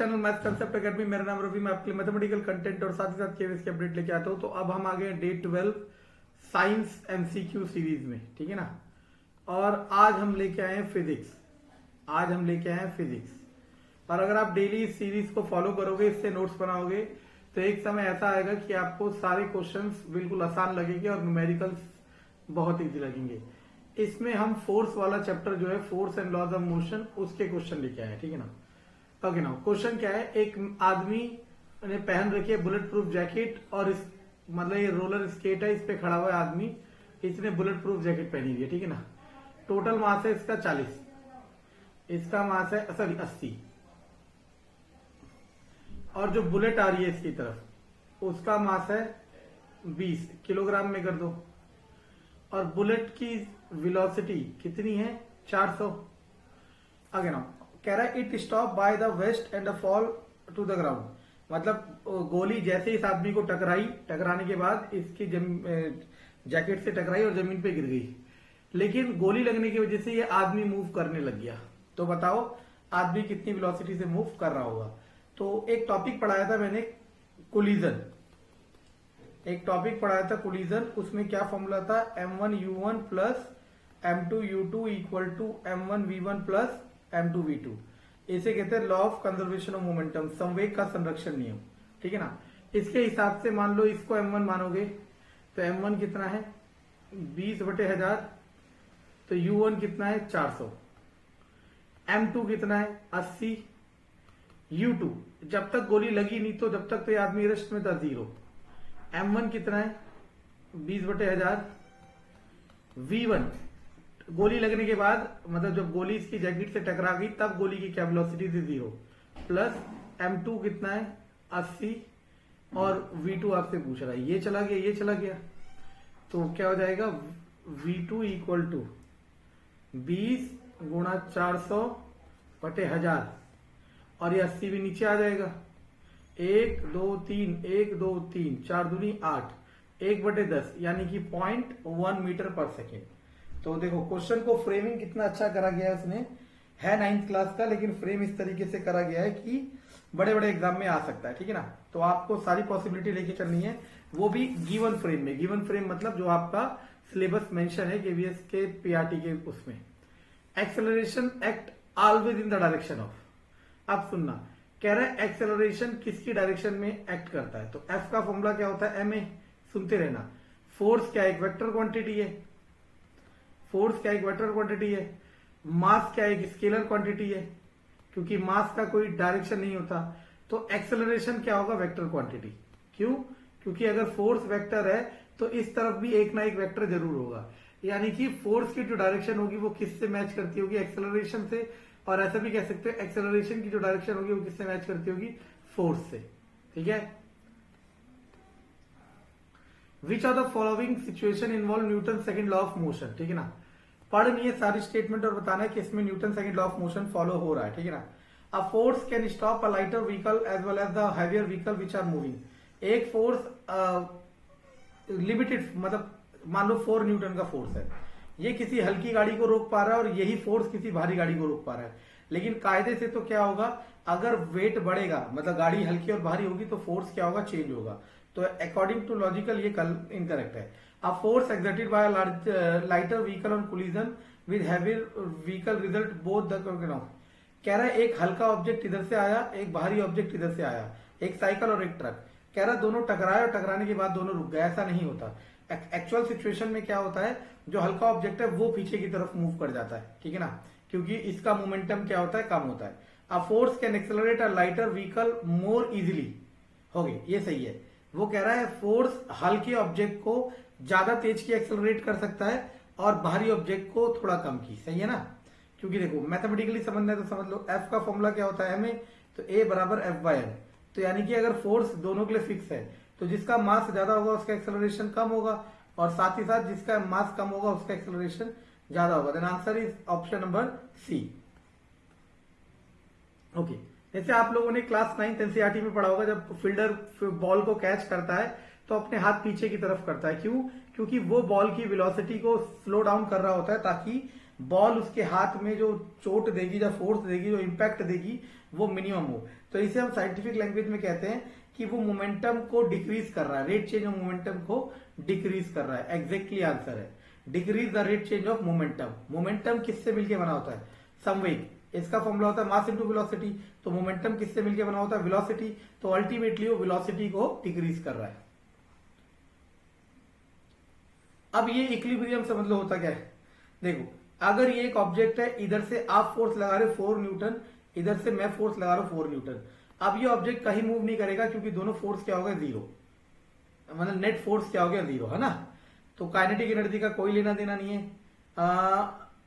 Channel math concept academy. मेरा नाम रवि, मैं आपके लिए मैथमेटिकल कंटेंट और साथ ही साथ केवीएस की अपडेट लेके आता हूँ। तो अब हम आ गए डे 12 साइंस एमसीक्यू सीरीज में, ठीक है ना। और आज हम लेके आए हैं फिजिक्स। और अगर आप डेली इस सीरीज को फॉलो करोगे, इससे नोट्स बनाओगे, तो एक समय ऐसा आएगा कि आपको सारे क्वेश्चंस बिल्कुल आसान लगेंगे और न्यूमेरिकल्स बहुत इजी लगेंगे। इसमें हम फोर्स वाला चैप्टर जो है, force and laws of motion, उसके क्वेश्चन लेके आए हैं, ठीक है ना। ओके ना, क्वेश्चन क्या है, एक आदमी ने पहन रखी है बुलेट प्रूफ जैकेट और इस मतलब ये रोलर स्केट है, इस पे खड़ा हुआ है आदमी, इसने बुलेट प्रूफ जैकेट पहनी हुई है, ठीक है ना। टोटल मास है इसका 40, इसका मास है 80, और जो बुलेट आ रही है इसकी तरफ उसका मास है 20 किलोग्राम में कर दो। और बुलेट की वेलोसिटी कितनी है, 400। आगे ना कह रहा है it stop by the west end fall to the ground. मतलब गोली जैसे इस आदमी को टकराने के बाद इसकी जैकेट से टकराई और जमीन पे गिर गई, लेकिन गोली लगने की वजह से ये आदमी मूव करने लग गया। तो बताओ आदमी कितनी वेलोसिटी से मूव कर रहा होगा। तो एक टॉपिक पढ़ाया था मैंने, कोलिजन। उसमें क्या फॉर्मूला था, m1u1 plus m2u2 equal to m1v1 plus m2v2। इसे कहते हैं law of conservation of momentum, संवेग का संरक्षण नियम, ठीक है ना। इसके हिसाब से मान लो इसको m1 मानोगे तो m1 कितना है 20/1000, तो u1 कितना है 400, m2 कितना है 80, u2 जब तक गोली लगी नहीं तो जब तक तो ये आदमी रेस्ट में था 0, m1 कितना है 20/1000, v1 गोली लगने के बाद मतलब जब गोली इसकी जैकेट से टकरा गई तब गोली की क्या वेलोसिटी थी 0, प्लस m2 कितना है 80, और v2 आपसे पूछ रहा है ये चला गया, तो क्या हो जाएगा v2 इक्वल टू 20 गुणा 400/1000, और ये 80 भी नीचे आ जाएगा। 1 2 3 4 दूनी 8, 1/10 यानी कि 0.1 मीटर पर सेकेंड। तो देखो क्वेश्चन को फ्रेमिंग कितना अच्छा करा गया है, उसने है 9th क्लास का, लेकिन फ्रेम इस तरीके से करा गया है कि बड़े बड़े एग्जाम में आ सकता है, ठीक है ना। तो आपको सारी पॉसिबिलिटी लेके चलनी है, वो भी गिवन फ्रेम में। गिवन फ्रेम मतलब जो आपका सिलेबस मेंशन है केवीएस के पीआरटी के उसमें। Acceleration act always in the direction of. अब सुनना, कह रहा है एक्सेलरेशन किसकी डायरेक्शन में एक्ट करता है, तो एफ का फॉर्मूला क्या होता है, ma। सुनते रहना। फोर्स क्या एक वेक्टर क्वांटिटी है, मास क्या एक स्केलर क्वांटिटी है, क्योंकि मास का कोई डायरेक्शन नहीं होता, तो एक्सेलरेशन क्या होगा, वेक्टर क्वांटिटी। क्यों, क्योंकि अगर फोर्स वेक्टर है तो इस तरफ भी एक ना एक वेक्टर जरूर होगा, यानी कि फोर्स की जो डायरेक्शन होगी वो किससे मैच करती होगी, एक्सेलरेशन से। और ऐसा भी कह सकते हैं एक्सेलरेशन की जो डायरेक्शन होगी वो किससे मैच करती होगी, फोर्स से, ठीक है। Which are the following situation involve Newton second law of motion, ठीक है ना। पढ़नी है सारी स्टेटमेंट और बताना है कि इसमें Newton second law of motion follow हो रहा है, ठीक है ना। A force can stop a lighter vehicle as well as the heavier vehicle which are moving. एक फोर्स लिमिटेड, मतलब मान लो 4 न्यूटन का फोर्स है, ये किसी हल्की गाड़ी को रोक पा रहा है और यही फोर्स किसी भारी गाड़ी को रोक पा रहा है। लेकिन कायदे से तो क्या होगा, अगर वेट बढ़ेगा मतलब गाड़ी हल्की और भारी होगी तो फोर्स क्या होगा, चेंज होगा। तो अकॉर्डिंग टू लॉजिकल ये इनकरेक्ट है। A force exerted by lighter vehicle on collision with heavier vehicle result both the. कह रहा है एक हल्का ऑब्जेक्ट इधर से आया, एक भारी ऑब्जेक्ट इधर से आया, एक साइकिल और एक ट्रक। कह रहा है दोनों टकराए और टकराने के बाद दोनों रुक गए, ऐसा नहीं होता। एक्चुअल सिचुएशन में क्या होता है, जो हल्का ऑब्जेक्ट है वो पीछे की तरफ मूव कर जाता है, ठीक है ना, क्योंकि इसका मोमेंटम क्या होता है, कम होता है। अ force can accelerate a lighter vehicle more easily, हो गई, ये सही है। वो कह रहा है फोर्स हल्के ऑब्जेक्ट को ज्यादा तेज की एक्सेलरेट कर सकता है और भारी ऑब्जेक्ट को थोड़ा कम की, सही है ना। क्योंकि देखो मैथमेटिकली समझना है तो समझ लो, एफ का फॉर्मूला क्या होता है, ma, तो a बराबर F/n। तो यानी कि अगर फोर्स दोनों के लिए फिक्स है तो जिसका मास ज्यादा होगा उसका एक्सेलरेशन कम होगा, और साथ ही साथ जिसका मास कम होगा उसका एक्सेलरेशन ज्यादा होगा। Then answer is option number C. Okay, जैसे आप लोगों ने क्लास 9th एनसीईआरटी में पढ़ा होगा, जब फील्डर बॉल को कैच करता है तो अपने हाथ पीछे की तरफ करता है। क्यों, क्योंकि वो बॉल की वेलोसिटी को स्लो डाउन कर रहा होता है ताकि बॉल उसके हाथ में जो चोट देगी, जो फोर्स देगी, जो इम्पैक्ट देगी, वो मिनिमम हो। तो इसे हम साइंटिफिक लैंग्वेज में कहते हैं कि वो मोमेंटम को डिक्रीज कर रहा है, रेट चेंज ऑफ मोमेंटम को डिक्रीज कर रहा है। एग्जैक्टली आंसर है decrease the rate change of momentum. Momentum किससे मिलकर बना होता है? संवेग। इसका फॉर्मूला होता है मास इनटू वेलोसिटी। तो मोमेंटम किससे मिलकर बना होता है? वेलोसिटी। तो अल्टीमेटली वो वेलोसिटी को डिक्रीज कर रहा है। अब ये इक्विलिब्रियम समझ लो होता क्या है। देखो, अगर ये एक ऑब्जेक्ट है, इधर से आप फोर्स लगा रहे हो 4 न्यूटन, इधर से मैं फोर्स लगा रहा हूं 4 न्यूटन। अब ये ऑब्जेक्ट कहीं मूव नहीं करेगा क्योंकि दोनों फोर्स क्या हो गया? जीरो। मतलब नेट फोर्स क्या हो गया? जीरो, है ना। तो काइनेटिक एनर्जी का कोई लेना देना नहीं है।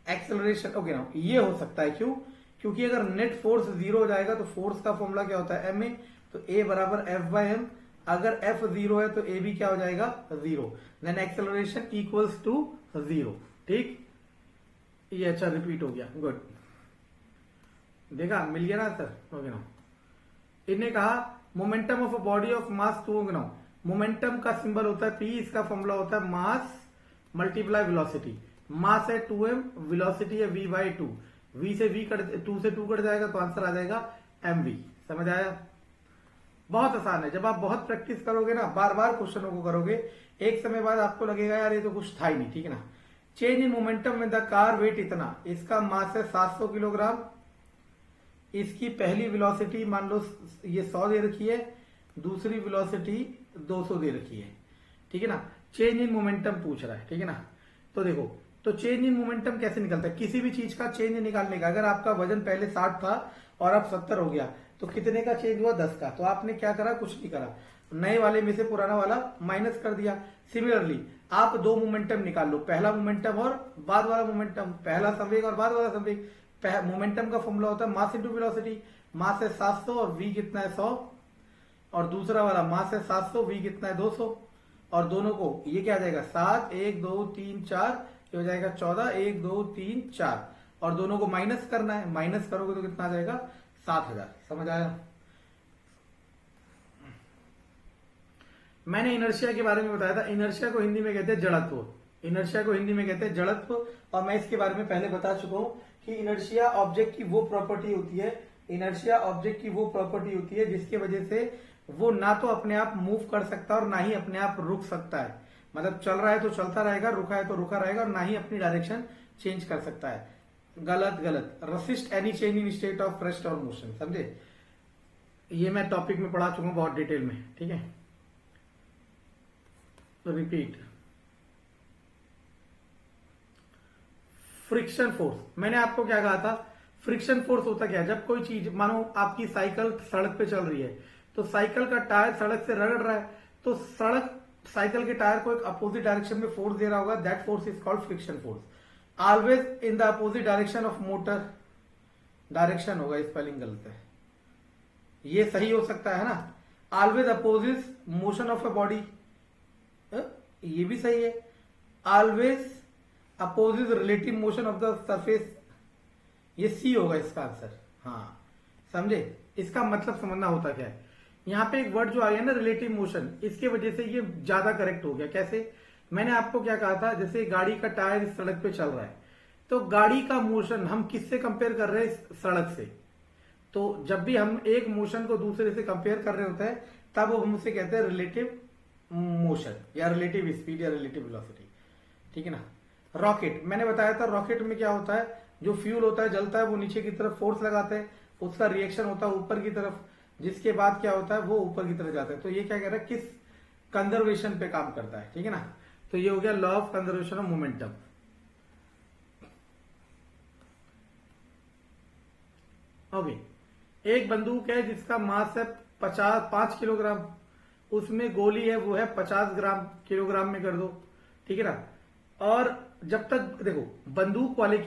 एक्सेलरेशन ओके ना, ये हो सकता है। क्यों? क्योंकि अगर नेट फोर्स जीरो हो जाएगा तो फोर्स का फॉर्मूला क्या होता है? ma। तो a बराबर एफ बाई एम। अगर f जीरो है तो a भी क्या हो जाएगा? Zero. Then acceleration equals to zero. ठीक, ये अच्छा रिपीट हो गया। गुड, देखा, मिल गया ना सर? ओके ना। इन्हें कहा momentum of a body of mass 2 ना। मोमेंटम का सिंबल होता है P, इसका फॉर्मूला होता है मास मल्टीप्लाई वेलोसिटी। मास है 2m, वेलोसिटी है v बाई 2। v से v कट, 2 से 2 कट जाएगा तो आंसर आ जाएगा mv। समझ आया? बहुत आसान है। जब आप बहुत प्रैक्टिस करोगे ना, बार बार क्वेश्चनों को करोगे, एक समय बाद आपको लगेगा यार ये तो कुछ था ही नहीं। ठीक है ना। चेंज इन मोमेंटम में द कार वेट इतना, इसका मास है 700 किलोग्राम। इसकी पहली वेलोसिटी मान लो ये 100 दे रखी है, दूसरी वेलोसिटी 200 दे रखी है। ठीक है ना। चेंज इन मोमेंटम पूछ रहा है। ठीक है ना। तो देखो, तो चेंज इन मोमेंटम कैसे निकलता है? किसी भी चीज का चेंज निकालने का, अगर आपका वजन पहले 60 था और अब 70 हो गया तो कितने का चेंज हुआ? 10 का। तो आपने क्या करा? कुछ नहीं करा, नए वाले में से पुराना वाला माइनस कर दिया। सिमिलरली आप दो मोमेंटम निकाल लो, पहला मोमेंटम और बाद वाला मोमेंटम, पहला संवेग और बाद वाला संवेग। मोमेंटम का फॉर्मूला होता है मास इंटू वेलोसिटी। मास है 700 और v कितना है? 100। और दूसरा वाला मास है 700, v कितना है? 200। और दोनों को ये क्या आ जाएगा? 7, 1 2 3 4, ये हो जाएगा 14, 1 2 3 4। और दोनों को माइनस करना है, माइनस करोगे तो कितना आ जाएगा? 7000। समझ आया? मैंने इनर्शिया के बारे में बताया था। इनर्शिया को हिंदी में कहते हैं जड़त्व। इनर्शिया को हिंदी में कहते हैं जड़त्व। और मैं इसके बारे में पहले बता चुका हूं कि इनर्शिया ऑब्जेक्ट की वो प्रॉपर्टी होती है, इनर्शिया ऑब्जेक्ट की वो प्रॉपर्टी होती है जिसकी वजह से वो ना तो अपने आप मूव कर सकता है और ना ही अपने आप रुक सकता है। मतलब चल रहा है तो चलता रहेगा, रुका है तो रुका रहेगा, और ना ही अपनी डायरेक्शन चेंज कर सकता है। गलत गलत। Resist any change in state of rest और मोशन। समझे? ये मैं टॉपिक में पढ़ा चुका हूं बहुत डिटेल में। ठीक है, तो रिपीट। फ्रिक्शन फोर्स, मैंने आपको क्या कहा था? फ्रिक्शन फोर्स होता क्या है? जब कोई चीज, मानो आपकी साइकिल सड़क पे चल रही है, तो साइकिल का टायर सड़क से रगड़ रहा है, तो सड़क साइकिल के टायर को एक अपोजिट डायरेक्शन में फोर्स दे रहा होगा। That force is called friction force. Always in the opposite direction of motor. Direction होगा, स्पेलिंग गलत है, ये सही हो सकता है ना। Always opposite motion of a body, ये भी सही है। Always opposite relative motion of the surface, ये सी होगा इसका आंसर। हाँ, समझे? इसका मतलब समझना होता क्या है। यहां पे एक वर्ड जो आ गया ना, रिलेटिव मोशन, इसके वजह से ये ज्यादा करेक्ट हो गया। कैसे? मैंने आपको क्या कहा था? जैसे गाड़ी का टायर इस सड़क पे चल रहा है, तो गाड़ी का मोशन हम किससे कंपेयर कर रहे हैं? सड़क से। तो जब भी हम एक मोशन को दूसरे से कंपेयर कर रहे होते हैं तब हम उसे कहते हैं रिलेटिव मोशन या रिलेटिव स्पीड या रिलेटिव वेलोसिटी। ठीक है ना। रॉकेट, मैंने बताया था रॉकेट में क्या होता है? जो फ्यूल होता है, जलता है, वो नीचे की तरफ फोर्स लगाते हैं, उसका रिएक्शन होता है ऊपर की तरफ, जिसके बाद क्या होता है? वो ऊपर की तरफ जाता है। तो ये क्या कह रहा है? किस कंजर्वेशन पे काम करता है। ठीक है ना। तो ये हो गया law of conservation of momentum. Okay, एक बंदूक है जिसका मास है 5 किलोग्राम, उसमें गोली है वो है 50 ग्राम, किलोग्राम में कर दो। ठीक है ना। और जब तक देखो, बंदूक वाले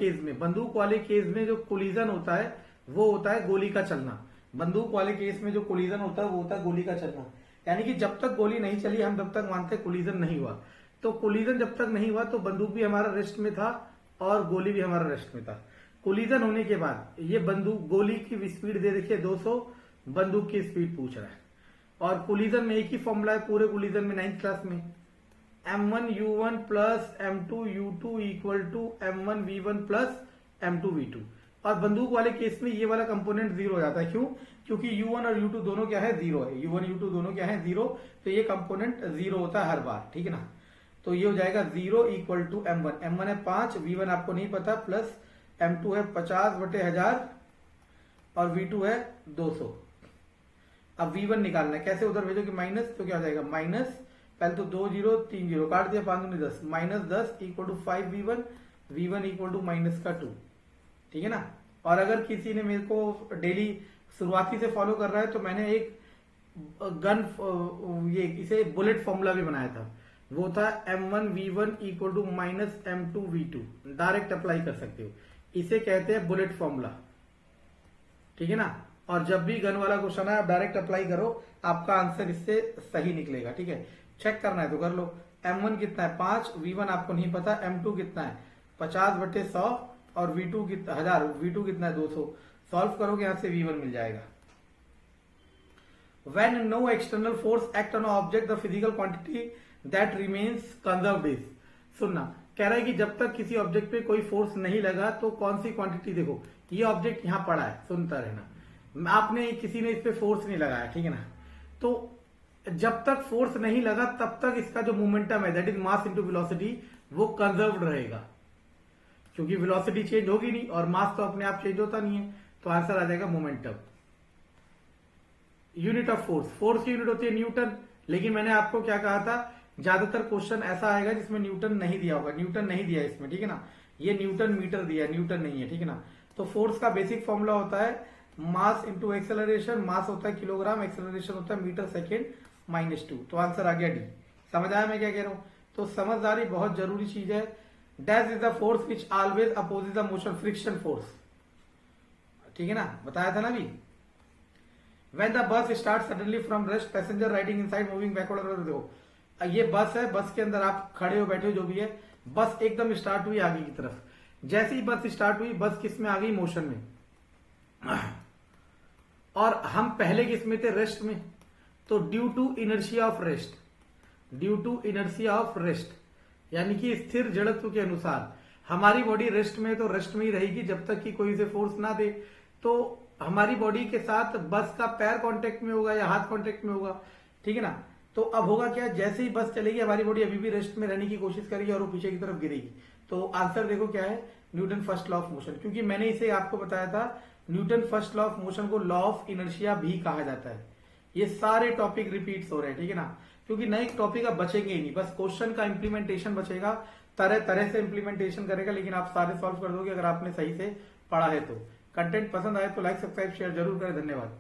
केस में जो कोलिजन होता है वो होता है गोली का चलना। बंदूक वाले केस में जो कोलिजन होता है वो होता है गोली का चलना। यानी कि जब तक गोली नहीं चली हम तब तक मानते कोलिजन नहीं हुआ। तो कोलिजन जब तक नहीं हुआ तो बंदूक भी हमारा रेस्ट में था और गोली भी हमारा रेस्ट में था। कोलिजन होने के बाद ये बंदूक, गोली की स्पीड दे रखी है 200, बंदूक की स्पीड पूछ रहा है। और कोलिजन में एक ही फॉर्मूला है पूरे कोलिजन में 9th क्लास में, m1u1 plus m2u2 equal to m1v1 plus m2v2। और बंदूक वाले केस में ये वाला कंपोनेंट जीरो हो जाता है। क्यों? क्योंकि u1 और u2 दोनों क्या है, जीरो है। u1 u2 दोनों क्या है, जीरो। तो ये कंपोनेंट जीरो होता है हर बार, ठीक है ना। तो ये हो जाएगा zero equal to m1। m1 है 5, v1 आपको नहीं पता, प्लस m2 है 50/1000 और v2 है 200। अब v1 निकालना है, कैसे उधर भेजोगे माइनस, तो क्या हो जाएगा माइनस, पहले तो 2 0 3 0 काट दिया, 5 दूनी 10, -10 equal to 5v1, v1 equal to -2, ठीक है ना। और अगर किसी ने मेरे को डेली शुरुआती से फॉलो कर रहा है तो मैंने एक ये इसे बुलेट फॉर्मूला भी बनाया था, वो था m1v1 equal to -m2v2। Direct apply कर सकते हो, इसे कहते हैं बुलेट फॉर्मूला, ठीक है ना। और जब भी गन वाला क्वेश्चन है आप डायरेक्ट अप्लाई करो, आपका आंसर इससे सही निकलेगा, ठीक है। चेक करना है तो कर लो। m1 कितना है 5, v1 आपको नहीं पता, m2 कितना है 50/100 और v2 कितना 1000, v2 कितना है 200। सॉल्व करोगे यहां से v1 मिल जाएगा। When no external force act on an object, the physical quantity that remains conserved is। सुनना, कह रहा है कि जब तक किसी ऑब्जेक्ट पे कोई फोर्स नहीं लगा तो कौन सी क्वांटिटी, देखो ये ऑब्जेक्ट यहां पड़ा है, सुनता रहना, आपने किसी ने इस पे फोर्स नहीं लगाया, ठीक है ना। तो जब तक फोर्स नहीं लगा तब तक इसका जो मोमेंटम है, that is mass into velocity, वो कंजर्व्ड रहेगा, क्योंकि वेलोसिटी चेंज होगी नहीं और मास तो अपने आप चेंज होता नहीं है। तो आंसर आ जाएगा momentum. Unit of force, force की यूनिट होती है न्यूटन, लेकिन मैंने आपको क्या कहा था, ज्यादातर क्वेश्चन ऐसा आएगा जिसमें न्यूटन नहीं दिया होगा, न्यूटन नहीं दिया इसमें, ठीक है ना। ये न्यूटन मीटर दिया, न्यूटन नहीं है, ठीक है ना। तो फोर्स का बेसिक फॉर्मूला होता है मास इंटू एक्सेलरेशन, मास होता है किलोग्राम, एक्सेलरेशन होता है मीटर सेकेंड -2। तो आंसर आ गया डी। समझ आया मैं क्या कह रहा हूं? तो समझदारी बहुत जरूरी चीज है। Dash is the force which always opposes the motion, friction force, ठीक है ना, बताया था ना अभी। When the bus starts suddenly from rest, passenger riding inside moving backward और देखो ये बस है, बस के अंदर आप खड़े हो बैठे हो जो भी है, बस एकदम स्टार्ट हुई आगे की तरफ। जैसे ही बस स्टार्ट हुई, बस किस में आ गई, मोशन में। और हम पहले किस में थे, रेस्ट में। तो due to inertia of rest, due to inertia of rest, यानी कि स्थिर जड़त्व के अनुसार हमारी बॉडी रेस्ट में, तो रेस्ट में ही रहेगी जब तक कि कोई उसे फोर्स ना दे। तो हमारी बॉडी के साथ बस का पैर कांटेक्ट में होगा या हाथ कांटेक्ट में होगा, ठीक है ना। तो अब होगा क्या, जैसे ही बस चलेगी हमारी बॉडी अभी भी रेस्ट में रहने की कोशिश करेगी और वो पीछे की तरफ गिरेगी। तो आंसर देखो क्या है, Newton first law of motion. क्योंकि मैंने इसे आपको बताया था, Newton first law of motion को लॉ ऑफ इनर्शिया भी कहा जाता है। ये सारे टॉपिक रिपीट हो रहे हैं, ठीक है ना, क्योंकि नए टॉपिक अब बचेंगे ही नहीं, बस क्वेश्चन का इंप्लीमेंटेशन बचेगा। तरह तरह से इंप्लीमेंटेशन करेगा, लेकिन आप सारे सॉल्व कर दोगे अगर आपने सही से पढ़ा है तो। कंटेंट पसंद आए तो लाइक सब्सक्राइब शेयर जरूर करें। धन्यवाद।